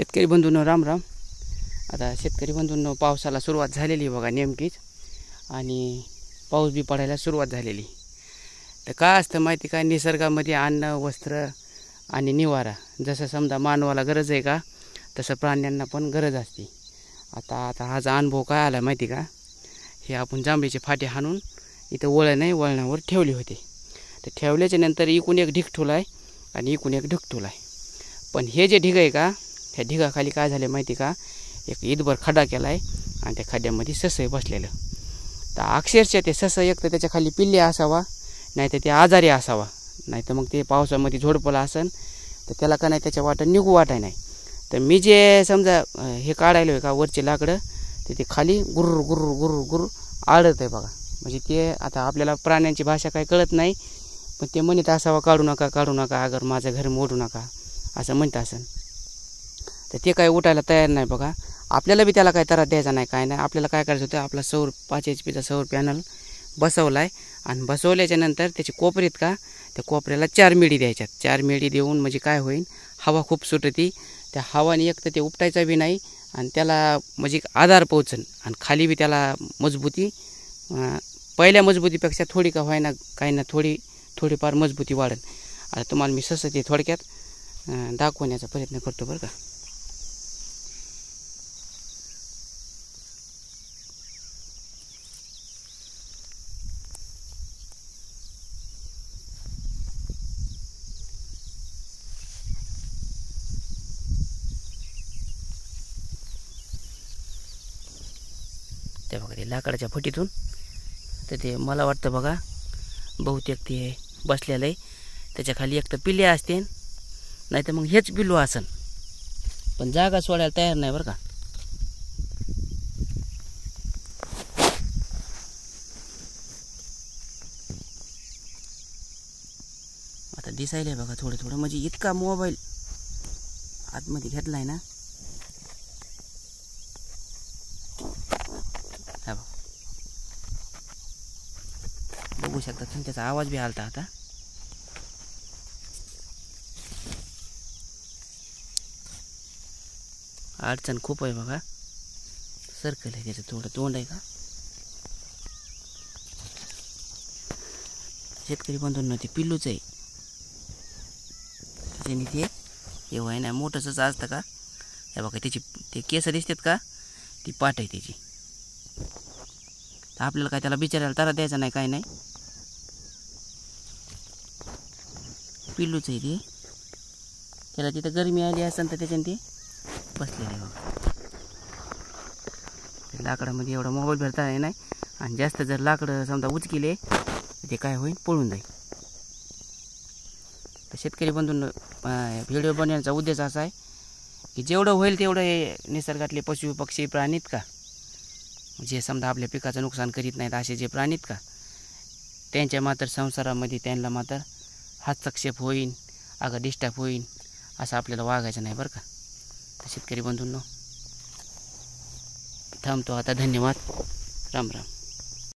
शेतकरी बंधूंनो राम राम। आता शेतकरी बंधूंनो पावसाला सुरुवात झालेली बघा नेमकीच, आणि पाऊस बी पडायला सुरुवात झालेली। तर काय असतं माहिती का, निसर्गामध्ये अन्न वस्त्र आणि निवारा जसं समजा मानवाला गरज आहे का, तसं प्राण्यांना पण गरज असते। आता हा अनुभव काय आला माहिती का, हे आपण जांभळीचे फाटे हाणून इथं वळणावर ठेवले होते। तर ठेवल्याच्या नंतर इकून एक ढीग ठेवलाय आणि इकून एक ढीग ठेवलाय। पण हे जे ढीग आहे का, ह्या ढिगाखाली काय झालं माहिती का, एक ईदभर खड्डा केलाय आणि त्या खड्ड्यामध्ये ससं बसलेलं। तर अक्षरशः ते ससं एक तर त्याच्या खाली पिल्ले असावा, नाही तर ते आजारी असावा, नाही तर मग ते पावसामध्ये झोडपलं असन तर त्याला का नाही त्याच्या वाटं निघू वाटाय नाही। तर मी जे समजा हे काढायलो का वरचे लाकडं, तर ते खाली गुर्र गुर्र गुर्र गुर्र आडत आहे बघा। म्हणजे ते आता आपल्याला प्राण्यांची भाषा काही कळत नाही, पण ते म्हणत असावा काढू नका अगर माझं घर मोडू नका असं म्हणत असन। तर ते काय उठायला तयार नाही बघा। आपल्याला बी त्याला काय त्रास द्यायचा नाही, काय नाही। आपल्याला काय करायचं होतं, आपला 5 HP सौर पॅनल बसवलाय आणि बसवल्याच्या नंतर त्याची कोपरीत का, त्या कोपऱ्याला 4 मेडी द्यायच्यात। 4 मेडी देऊन म्हणजे काय होईल, हवा खूप सुटती, त्या हवाने एक तर ते उपटायचा बी नाही आणि त्याला म्हणजे आधार पोहोचन, आणि खाली बी त्याला मजबूती पहिल्या मजबूतीपेक्षा थोडी का व्हायना काही ना थोडीफार मजबूती वाढेल। आता तुम्हाला मी ससं ते थोडक्यात दाखवण्याचा प्रयत्न करतो बरं का। ते बघा ते लाकडाच्या फटीतून, तर ते मला वाटतं बघा बहुतेक ते बसलेलं आहे। त्याच्या खाली एक तर पिल्ले असते, नाही तर मग हेच पिल्लू असन, पण जागा सोडायला तयार नाही बरं का। आता दिसायला बघा थोडं म्हणजे इतका मोबाईल आतमध्ये घेतलाय ना, बघू शकता तुम्ही, त्याचा आवाज बी आलता। आता अडचण खूप आहे बघा, सर्कल आहे त्याचं, थोडं तोंड आहे का। शेतकरी बंधूंना ते पिल्लूच आहे, त्याच्याने ते हे व्हाय ना मोठंच असतं का। हे बघा त्याची ते केस दिसतात का, ती पाठ आहे त्याची। तर आपल्याला काय त्याला बिचारायला तारा द्यायचा नाही, काय नाही, पिल्लूच आहे ते। त्याला तिथं गरमी आली असेल तर त्याच्याने ते बसलेले बघा। लाकडामध्ये एवढा मोबाईल भरता आहे नाही, आणि जास्त जर लाकडं समजा उचकिले ते काय होईल, पळून जाईल। तर शेतकरी बंधूंनो व्हिडिओ बनवण्याचा उद्देश असा आहे की जेवढं होईल तेवढं हे निसर्गातले पशु पक्षी प्राणीत का, जे समजा आपल्या पिकाचं नुकसान करीत नाहीत असे जे प्राणीत का, त्यांच्या मात्र संसारामध्ये त्यांना मात्र हस्तक्षेप होईल, अगं डिस्टर्ब होईल असं आपल्याला वागायचं नाही बरं का। तर शेतकरी बंधूंनो थांबतो आता, धन्यवाद, राम राम।